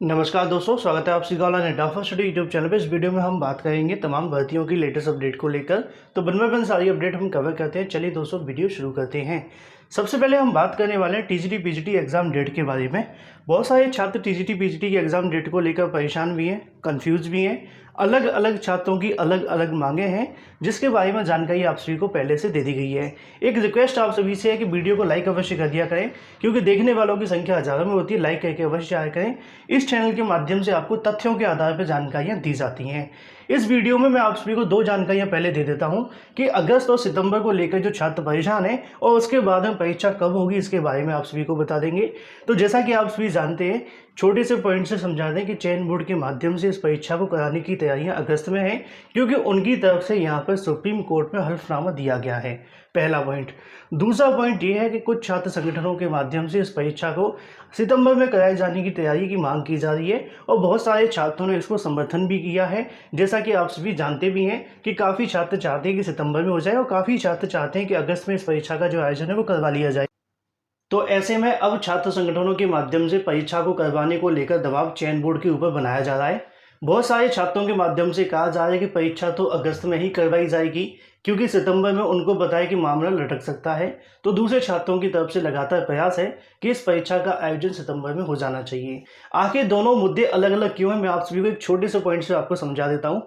नमस्कार दोस्तों, स्वागत है आप सभी का ऑनलाइन डाफा स्टडी यूट्यूब चैनल पे। इस वीडियो में हम बात करेंगे तमाम भर्तियों की लेटेस्ट अपडेट को लेकर। तो बन में सारी अपडेट हम कवर करते हैं। चलिए दोस्तों, वीडियो शुरू करते हैं। सबसे पहले हम बात करने वाले हैं टीजीटी पीजीटी एग्जाम डेट के बारे में। बहुत सारे छात्र टीजीटी पीजीटी के एग्जाम डेट को लेकर परेशान भी हैं, कंफ्यूज भी हैं। अलग अलग छात्रों की अलग अलग मांगे हैं, जिसके बारे में जानकारी आप सभी को पहले से दे दी गई है। एक रिक्वेस्ट आप सभी से है कि वीडियो को लाइक अवश्य कर दिया करें, क्योंकि देखने वालों की संख्या हजारों में होती है। लाइक करके अवश्य आया करें। इस चैनल के माध्यम से आपको तथ्यों के आधार पर जानकारियाँ दी जाती हैं। इस वीडियो में मैं आप सभी को दो जानकारियाँ पहले दे देता हूँ कि अगस्त और सितंबर को लेकर जो छात्र परेशान हैं और उसके बाद में परीक्षा कब होगी, इसके बारे में आप सभी को बता देंगे। तो जैसा कि आप सभी जानते हैं, छोटे से पॉइंट से समझा दें कि चयन बोर्ड के माध्यम से इस परीक्षा को कराने की तैयारियां अगस्त में हैं, क्योंकि उनकी तरफ से यहां पर सुप्रीम कोर्ट में हल्फनामा दिया गया है। पहला पॉइंट। दूसरा पॉइंट ये है कि कुछ छात्र संगठनों के माध्यम से इस परीक्षा को सितंबर में कराए जाने की तैयारी की मांग की जा रही है और बहुत सारे छात्रों ने इसको समर्थन भी किया है। जैसा कि आप सभी जानते भी हैं कि काफ़ी छात्र चाहते हैं कि सितंबर में हो जाए और काफ़ी छात्र चाहते हैं कि अगस्त में इस परीक्षा का जो आयोजन है वो करवा लिया जाए। तो ऐसे में अब छात्र संगठनों के माध्यम से परीक्षा को करवाने को लेकर दबाव चयन बोर्ड के ऊपर बनाया जा रहा है। बहुत सारे छात्रों के माध्यम से कहा जा रहा है कि परीक्षा तो अगस्त में ही करवाई जाएगी, क्योंकि सितंबर में उनको पता है कि मामला लटक सकता है। तो दूसरे छात्रों की तरफ से लगातार प्रयास है कि इस परीक्षा का आयोजन सितंबर में हो जाना चाहिए। आखिर दोनों मुद्दे अलग अलग क्यों हैं, मैं आप सभी को एक छोटे से पॉइंट से आपको समझा देता हूँ।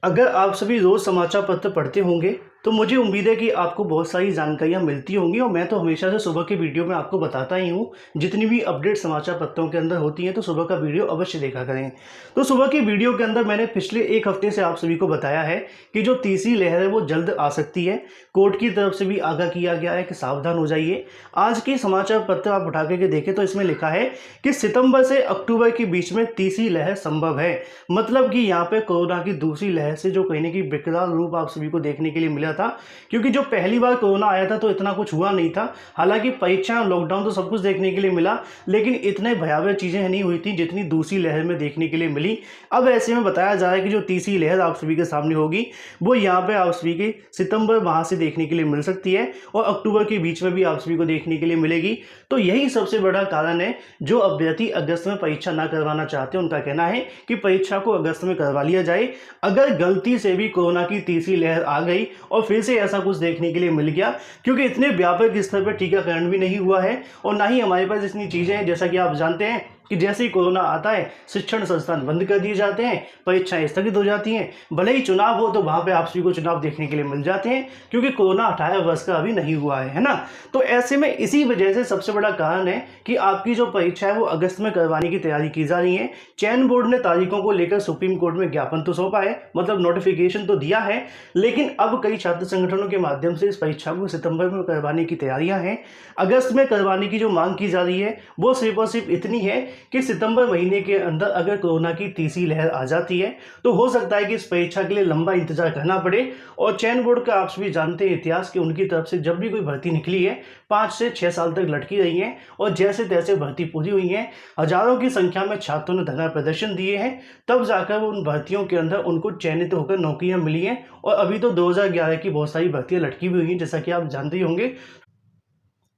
अगर आप सभी रोज़ समाचार पत्र पढ़ते होंगे तो मुझे उम्मीद है कि आपको बहुत सारी जानकारियाँ मिलती होंगी, और मैं तो हमेशा से सुबह के वीडियो में आपको बताता ही हूँ। जितनी भी अपडेट समाचार पत्रों के अंदर होती हैं तो सुबह का वीडियो अवश्य देखा करें। तो सुबह के वीडियो के अंदर मैंने पिछले एक हफ्ते से आप सभी को बताया है कि जो तीसरी लहर है वो जल्द आ सकती है। कोर्ट की तरफ से भी आगाह किया गया है कि सावधान हो जाइए। आज के समाचार पत्र आप उठा करके देखें तो इसमें लिखा है कि सितंबर से अक्टूबर के बीच में तीसरी लहर संभव है। मतलब कि यहाँ पे कोरोना की दूसरी लहर से जो कहीं ना कहीं विकराल रूप आप सभी को देखने के लिए मिला था, क्योंकि जो पहली बार कोरोना आया था तो इतना कुछ हुआ नहीं था। हालांकि परीक्षा लॉकडाउन तो सब कुछ देखने के लिए मिला, लेकिन इतने भयावह चीजें नहीं हुई थी जितनी दूसरी लहर में देखने के लिए मिली। अब ऐसे में बताया जा रहा है कि जो तीसरी लहर आप सभी के सामने होगी वो यहाँ पे आप सभी के सितंबर माह से देखने के लिए मिल सकती है और अक्टूबर के बीच में भी आप सभी को देखने के लिए मिलेगी। तो यही सबसे बड़ा कारण है जो अभ्यर्थी अगस्त में परीक्षा ना करवाना चाहते हैं, उनका कहना है कि परीक्षा को अगस्त में करवा लिया जाए। अगर गलती से भी कोरोना की तीसरी लहर आ गई और फिर से ऐसा कुछ देखने के लिए मिल गया, क्योंकि इतने व्यापक स्तर पर टीकाकरण भी नहीं हुआ है और ना ही हमारे पास इतनी चीजें हैं। जैसा कि आप जानते हैं कि जैसे ही कोरोना आता है शिक्षण संस्थान बंद कर दिए जाते हैं, परीक्षाएं स्थगित हो जाती हैं। भले ही चुनाव हो तो वहां पे आप सभी को चुनाव देखने के लिए मिल जाते हैं, क्योंकि कोरोना 18 वर्ष का अभी नहीं हुआ है ना। तो ऐसे में इसी वजह से सबसे बड़ा कारण है कि आपकी जो परीक्षा है वो अगस्त में करवाने की तैयारी की जा रही है। चयन बोर्ड ने तारीखों को लेकर सुप्रीम कोर्ट में ज्ञापन तो सौंपा है, मतलब नोटिफिकेशन तो दिया है, लेकिन अब कई छात्र संगठनों के माध्यम से इस परीक्षा को सितंबर में करवाने की तैयारियां हैं। अगस्त में करवाने की जो मांग की जा रही है वो सिर्फ और सिर्फ इतनी है कि सितंबर महीने के अंदर अगर कोरोना की तीसरी लहर आ जाती है तो हो सकता है कि इस परीक्षा के लिए लंबा इंतजार करना पड़े। और चयन बोर्ड का आप सभी जानते हैं इतिहास कि उनकी तरफ से जब भी कोई भर्ती निकली है 5 से 6 साल तक लटकी रही है, और जैसे तैसे भर्ती पूरी हुई है। हजारों की संख्या में छात्रों ने धरना प्रदर्शन दिए हैं, तब जाकर उन भर्तियों के अंदर उनको चयनित होकर नौकरियां मिली हैं। और अभी तो 2011 की बहुत सारी भर्तियां लटकी हुई हुई हैं, जैसा कि आप जानते ही होंगे।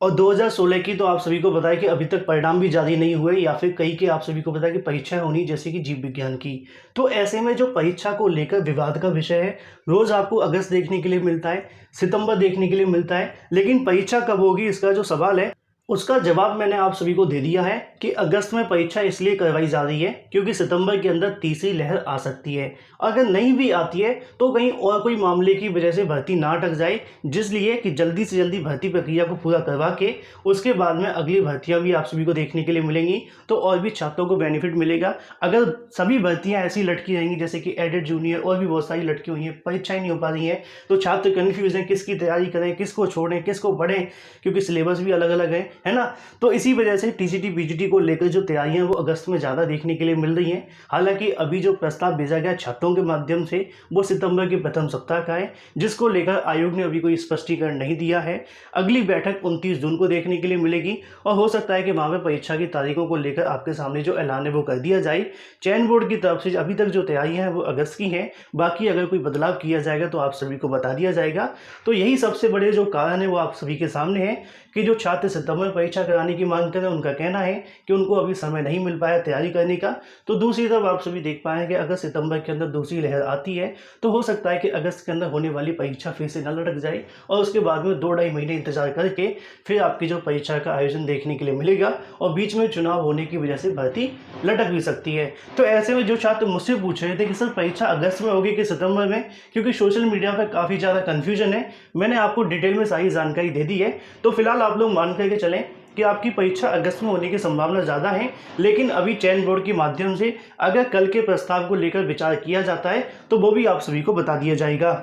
और 2016 की तो आप सभी को पता है कि अभी तक परिणाम भी जारी नहीं हुए, या फिर कई के आप सभी को पता है कि परीक्षाएं होनी, जैसे कि जीव विज्ञान की। तो ऐसे में जो परीक्षा को लेकर विवाद का विषय है, रोज आपको अगस्त देखने के लिए मिलता है, सितंबर देखने के लिए मिलता है, लेकिन परीक्षा कब होगी इसका जो सवाल है उसका जवाब मैंने आप सभी को दे दिया है कि अगस्त में परीक्षा इसलिए करवाई जा रही है क्योंकि सितंबर के अंदर तीसरी लहर आ सकती है। अगर नहीं भी आती है तो कहीं और कोई मामले की वजह से भर्ती ना अटक जाए, जिसलिए कि जल्दी से जल्दी भर्ती प्रक्रिया को पूरा करवा के उसके बाद में अगली भर्तियां भी आप सभी को देखने के लिए मिलेंगी, तो और भी छात्रों को बेनिफिट मिलेगा। अगर सभी भर्तियां ऐसी लटकी रहेंगी जैसे कि एडेड जूनियर और भी बहुत सारी लटकी हुई हैं, परीक्षाएं नहीं हो पा रही हैं, तो छात्र कन्फ्यूज हैं किसकी तैयारी करें, किसको छोड़ें, किसको पढ़ें, क्योंकि सिलेबस भी अलग अलग है ना। तो इसी वजह से टीसीटी पीजीटी को लेकर जो तैयारियां वो अगस्त में ज़्यादा देखने के लिए मिल रही हैं। हालांकि अभी जो प्रस्ताव भेजा गया छात्रों के माध्यम से वो सितंबर के प्रथम सप्ताह का है, जिसको लेकर आयोग ने अभी कोई स्पष्टीकरण नहीं दिया है। अगली बैठक 29 जून को देखने के लिए मिलेगी और हो सकता है कि वहाँ पर परीक्षा की तारीखों को लेकर आपके सामने जो ऐलान है वो कर दिया जाए। चयन बोर्ड की तरफ से अभी तक जो तैयारियां हैं वो अगस्त की हैं, बाकी अगर कोई बदलाव किया जाएगा तो आप सभी को बता दिया जाएगा। तो यही सबसे बड़े जो कारण है वो आप सभी के सामने है कि जो छात्र सितंबर परीक्षा कराने की मांग करें, उनका कहना है कि उनको अभी समय नहीं मिल पाया तैयारी करने का। तो दूसरी तरफ आप सभी देख पाए कि अगस्त सितंबर के अंदर दूसरी लहर आती है, तो हो सकता है कि अगस्त के अंदर होने वाली परीक्षा फिर से न लटक जाए और उसके बाद में 2-2.5 महीने इंतजार करके फिर आपकी जो परीक्षा का आयोजन देखने के लिए मिलेगा और बीच में चुनाव होने की वजह से भर्ती लटक भी सकती है। तो ऐसे में जो छात्र मुझसे पूछ रहे थे कि सर परीक्षा अगस्त में होगी कि सितंबर में, क्योंकि सोशल मीडिया पर काफ़ी ज़्यादा कन्फ्यूजन है, मैंने आपको डिटेल में सारी जानकारी दे दी है। तो फिलहाल आप लोग मान करके चलें कि आपकी परीक्षा अगस्त में होने की संभावना ज़्यादा है, लेकिन अभी चयन बोर्ड के माध्यम से अगर कल के प्रस्ताव को लेकर विचार किया जाता है तो वो भी आप सभी को बता दिया जाएगा।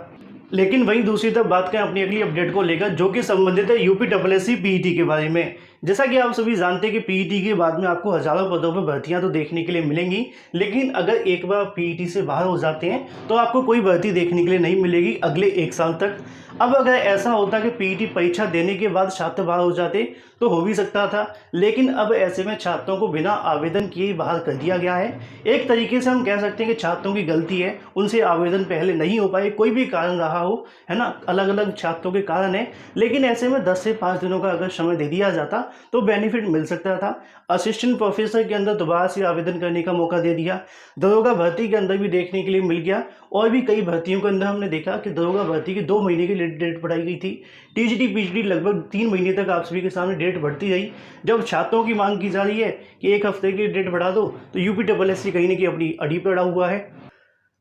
लेकिन वहीं दूसरी तरफ बात करें अपनी अगली अपडेट को लेकर, जो कि संबंधित है यूपीएससी पीईटी के बारे में। जैसा कि आप सभी जानते हैं कि पीईटी के बाद में आपको हजारों पदों पर भर्तियां तो देखने के लिए मिलेंगी, लेकिन अगर एक बार पीईटी से बाहर हो जाते हैं तो आपको कोई भर्ती देखने के लिए नहीं मिलेगी अगले 1 साल तक। अब अगर ऐसा होता कि पीईटी परीक्षा देने के बाद छात्र बाहर हो जाते तो हो भी सकता था, लेकिन अब ऐसे में छात्रों को बिना आवेदन किए बाहर कर दिया गया है। एक तरीके से हम कह सकते हैं कि छात्रों की गलती है, उनसे आवेदन पहले नहीं हो पाए, कोई भी कारण रहा हो, है ना, अलग अलग छात्रों के कारण है। लेकिन ऐसे में 10 से 5 दिनों का अगर समय दे दिया जाता तो बेनिफिट मिल सकता था। असिस्टेंट प्रोफेसर के अंदर दोबारा से आवेदन करने का मौका दे दिया, दरोगा भर्ती के अंदर भी देखने के लिए मिल गया, और भी कई भर्तियों के अंदर हमने देखा कि दरोगा भर्ती की 2 महीने की डेट बढ़ाई गई थी। टीजीटी पीजीटी लगभग 3 महीने तक आप सभी के सामने डेट बढ़ती रही। जब छात्रों की मांग की जा रही है कि 1 हफ्ते की डेट बढ़ा दो, तो यूपीएससी कहीं ना कहीं अपनी अड़ी पे अड़ा हुआ है।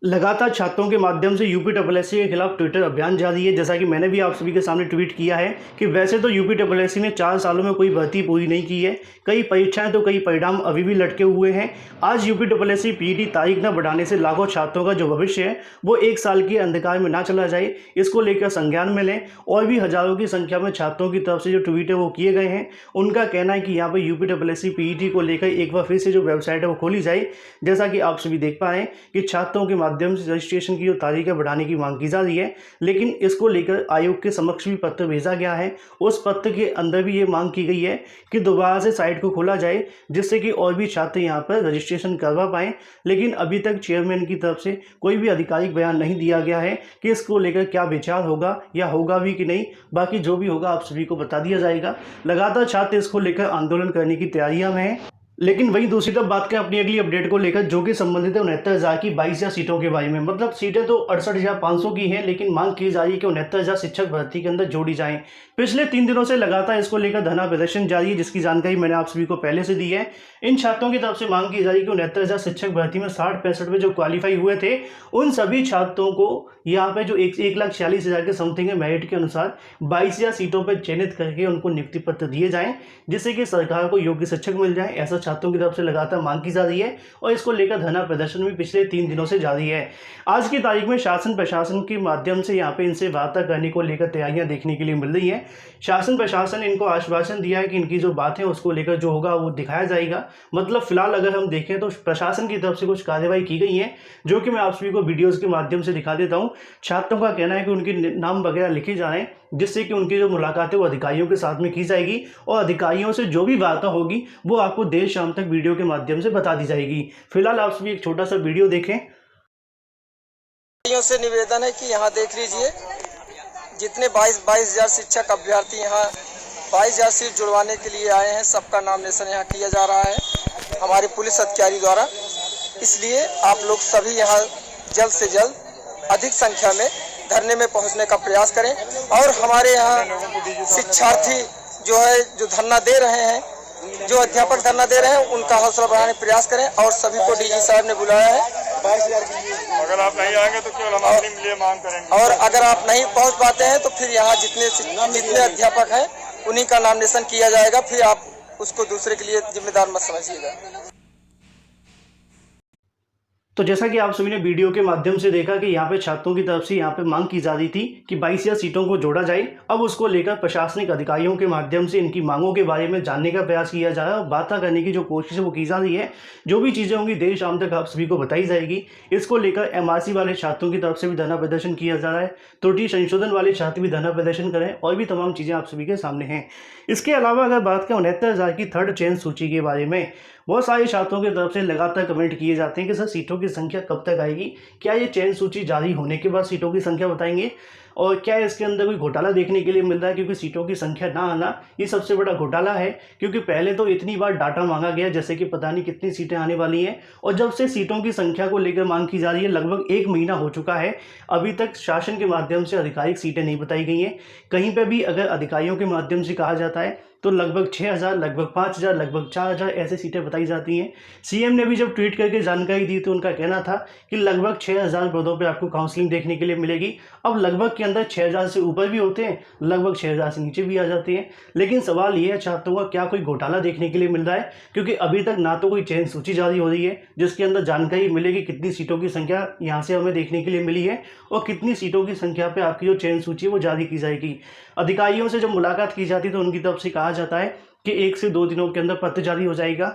लगातार छात्रों के माध्यम से यूपीएससी के खिलाफ ट्विटर अभियान जारी है, जैसा कि मैंने भी आप सभी के सामने ट्वीट किया है कि वैसे तो यूपीएससी ने 4 सालों में कोई भर्ती पूरी नहीं की है, कई परीक्षाएं तो कई परिणाम अभी भी लटके हुए हैं। आज यूपीएससी पीईटी तारीख न बढ़ाने से लाखों छात्रों का जो भविष्य है वो 1 साल के अंधकार में ना चला जाए, इसको लेकर संज्ञान में लें। और भी हजारों की संख्या में छात्रों की तरफ से जो ट्वीट है वो किए गए हैं, उनका कहना है कि यहाँ पर यूपीएससी पीईटी को लेकर एक बार फिर से जो वेबसाइट है वो खोली जाए। जैसा कि आप सभी देख पा रहे हैं कि छात्रों के माध्यम से रजिस्ट्रेशन की जो तारीख है बढ़ाने की मांग की जा रही है, लेकिन इसको लेकर आयोग के समक्ष भी पत्र भेजा गया है। उस पत्र के अंदर भी ये मांग की गई है कि दोबारा से साइट को खोला जाए, जिससे कि और भी छात्र यहाँ पर रजिस्ट्रेशन करवा पाएं। लेकिन अभी तक चेयरमैन की तरफ से कोई भी आधिकारिक बयान नहीं दिया गया है कि इसको लेकर क्या विचार होगा या होगा भी कि नहीं। बाकी जो भी होगा आप सभी को बता दिया जाएगा। लगातार छात्र इसको लेकर आंदोलन करने की तैयारियां में हैं। लेकिन वहीं दूसरी तरफ बात करें अपनी अगली अपडेट को लेकर, जो कि संबंधित है 69,000 की 22,000 सीटों के बारे में। मतलब सीटें तो 68,500 की हैं, लेकिन मांग की जा रही है कि 69,000 शिक्षक भर्ती के अंदर जोड़ी जाएं। पिछले 3 दिनों से लगातार इसको लेकर धरना प्रदर्शन जारी है, जिसकी जानकारी मैंने आप सभी को पहले से दी है। इन छात्रों की तरफ से मांग की जा रही है कि 69,000 शिक्षक भर्ती में 60-65 में जो क्वालिफाई हुए थे, उन सभी छात्रों को यहाँ पे जो 1,46,000 के समथिंग मेरिट के अनुसार 22,000 सीटों पर चयनित करके उनको नियुक्ति पत्र दिए जाएं, जिससे कि सरकार को योग्य शिक्षक मिल जाए। ऐसा छात्रों की तरफ से लगातार मांग की जा रही है और इसको लेकर धरना प्रदर्शन भी पिछले 3 दिनों से जारी है। आज की तारीख में शासन प्रशासन के माध्यम से यहाँ पे इनसे वार्ता करने को लेकर तैयारियां देखने के लिए मिल रही है। शासन प्रशासन ने इनको आश्वासन दिया है कि इनकी जो बात है उसको लेकर जो होगा वो दिखाया जाएगा। मतलब फिलहाल अगर हम देखें तो प्रशासन की तरफ से कुछ कार्रवाई की गई है, जो कि मैं आप सभी को वीडियोज़ के माध्यम से दिखा देता हूँ। छात्रों का कहना है कि उनके नाम वगैरह लिखे जा रहे हैं, जिससे कि उनकी जो मुलाकात है वो अधिकारियों के साथ में की जाएगी और अधिकारियों से जो भी वार्ता होगी वो आपको देर शाम तक वीडियो के माध्यम से बता दी जाएगी। फिलहाल आप सभी एक छोटा सा वीडियो देखें। से निवेदन है कि यहाँ देख लीजिए, जितने 22,000 शिक्षक अभ्यर्थी यहाँ 22,000 सीट जुड़वाने के लिए आए हैं, सबका नामिनेशन यहाँ किया जा रहा है हमारे पुलिस अधिकारी द्वारा। इसलिए आप लोग सभी यहाँ जल्द से जल्द अधिक संख्या में धरने में पहुंचने का प्रयास करें और हमारे यहाँ शिक्षार्थी जो धरना दे रहे हैं, जो अध्यापक धरना दे रहे हैं, उनका हौसला बढ़ाने का प्रयास करें। और सभी को डीजी साहब ने बुलाया है। अगर आप नहीं आएंगे तो केवल हम अपने लिए मांग करेंगे, और अगर आप नहीं पहुंच पाते हैं तो फिर यहाँ जितने अध्यापक हैं उन्हीं का नामिनेशन किया जाएगा। फिर आप उसको दूसरे के लिए जिम्मेदार मत समझिएगा। तो जैसा कि आप सभी ने वीडियो के माध्यम से देखा कि यहाँ पे छात्रों की तरफ से यहाँ पे मांग की जा रही थी कि 22,000 सीटों को जोड़ा जाए। अब उसको लेकर प्रशासनिक अधिकारियों के माध्यम से इनकी मांगों के बारे में जानने का प्रयास किया जा रहा है और बातें करने की जो कोशिश है वो की जा रही है। जो भी चीज़ें होंगी देर शाम तक आप सभी को बताई जाएगी। इसको लेकर MRC वाले छात्रों की तरफ से भी धरना प्रदर्शन किया जा रहा है, त्रुटि संशोधन वाले छात्र भी धरना प्रदर्शन करें, और भी तमाम चीज़ें आप सभी के सामने हैं। इसके अलावा अगर बात करें 69,000 की थर्ड चयन सूची के बारे में, बहुत सारे छात्रों की तरफ से लगातार कमेंट किए जाते हैं कि सर सीटों की संख्या कब तक आएगी, क्या ये चयन सूची जारी होने के बाद सीटों की संख्या बताएंगे, और क्या इसके अंदर कोई घोटाला देखने के लिए मिल रहा है, क्योंकि सीटों की संख्या ना आना ये सबसे बड़ा घोटाला है। क्योंकि पहले तो इतनी बार डाटा मांगा गया जैसे कि पता नहीं कितनी सीटें आने वाली हैं, और जब से सीटों की संख्या को लेकर मांग की जा रही है लगभग 1 महीना हो चुका है, अभी तक शासन के माध्यम से आधिकारिक सीटें नहीं बताई गई हैं। कहीं पर भी अगर अधिकारियों के माध्यम से कहा जाता है तो लगभग 6000, लगभग 5000, लगभग 4000 ऐसे सीटें बताई जाती हैं। सीएम ने भी जब ट्वीट करके जानकारी दी तो उनका कहना था कि लगभग 6000 पदों पे आपको काउंसलिंग देखने के लिए मिलेगी। अब लगभग के अंदर 6000 से ऊपर भी होते हैं, लगभग 6000 से नीचे भी आ जाते हैं। लेकिन सवाल ये है छात्रों का, क्या कोई घोटाला देखने के लिए मिल रहा है? क्योंकि अभी तक ना तो कोई चयन सूची जारी हो रही है जिसके अंदर जानकारी मिलेगी कितनी सीटों की संख्या यहाँ से हमें देखने के लिए मिली है और कितनी सीटों की संख्या पर आपकी जो चयन सूची है वो जारी की जाएगी। अधिकारियों से जब मुलाकात की जाती है तो उनकी तरफ से कहा जाता है कि 1 से 2 दिनों के अंदर पत्र जारी हो जाएगा।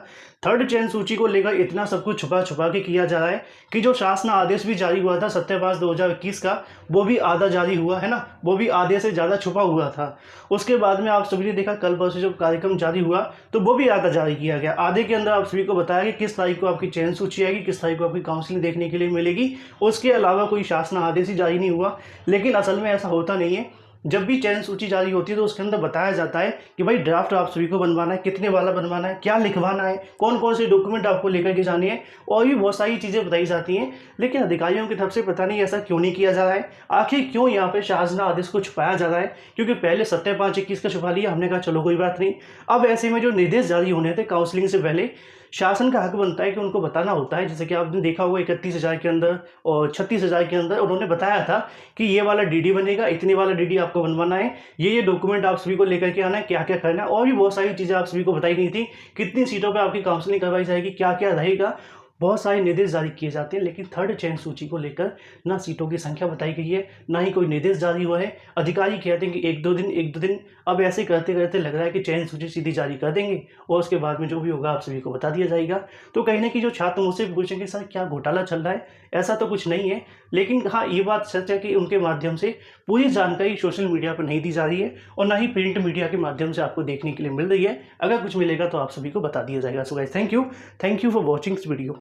थर्ड चयन सूची को लेकर इतना सब कुछ छुपा छुपा के किया जा रहा है कि जो शासन आदेश भी जारी हुआ था 7/5/2021 का, वो भी आधा जारी हुआ है ना, वो भी आधे से ज़्यादा छुपा हुआ था। उसके बाद में आप सभी ने देखा कल परसों जब कार्यक्रम जारी हुआ तो वो भी आधा जारी किया गया। आधे के अंदर आप सभी को बताया कि किस तारीख को आपकी चयन सूची आएगी, किस तारीख को आपकी काउंसलिंग देखने के लिए मिलेगी। उसके अलावा कोई शासन आदेश ही जारी नहीं हुआ। लेकिन असल में ऐसा होता नहीं है। जब भी चयन सूची जारी होती है तो उसके अंदर बताया जाता है कि भाई ड्राफ्ट आप सभी को बनवाना है, कितने वाला बनवाना है, क्या लिखवाना है, कौन कौन से डॉक्यूमेंट आपको लेकर के जाने हैं, और भी बहुत सारी चीज़ें बताई जाती हैं। लेकिन अधिकारियों की तरफ से पता नहीं ऐसा क्यों नहीं किया जा रहा है। आखिर क्यों यहाँ पे शासना आदेश को छुपाया जा रहा है? क्योंकि पहले 7/5/21 का छुपा लिया, हमने कहा चलो कोई बात नहीं। अब ऐसे में जो निर्देश जारी होने थे काउंसलिंग से पहले, शासन का हक बनता है कि उनको बताना होता है। जैसे कि आपने देखा होगा 31,000 के अंदर और 36,000 के अंदर उन्होंने बताया था कि ये वाला डीडी बनेगा, इतने वाला डीडी आपको बनवाना है, ये डॉक्यूमेंट आप सभी को लेकर के आना है, क्या क्या करना है, और भी बहुत सारी चीज़ें आप सभी को बताई गई थी। कितनी सीटों पर आपकी काउंसलिंग करवाई जाएगी, क्या क्या रहेगा, बहुत सारे निर्देश जारी किए जाते हैं। लेकिन थर्ड चयन सूची को लेकर ना सीटों की संख्या बताई गई है, ना ही कोई निर्देश जारी हुआ है। अधिकारी कहते हैं कि एक दो दिन, अब ऐसे करते करते लग रहा है कि चयन सूची सीधी जारी कर देंगे और उसके बाद में जो भी होगा आप सभी को बता दिया जाएगा। तो कहीं ना कहीं जो छात्र मुझसे पूछेंगे सर क्या घोटाला चल रहा है, ऐसा तो कुछ नहीं है। लेकिन हाँ, ये बात सच है कि उनके माध्यम से पूरी जानकारी सोशल मीडिया पर नहीं दी जा रही है और ना ही प्रिंट मीडिया के माध्यम से आपको देखने के लिए मिल रही है। अगर कुछ मिलेगा तो आप सभी को बता दिया जाएगा। So guys, thank you for watching this video.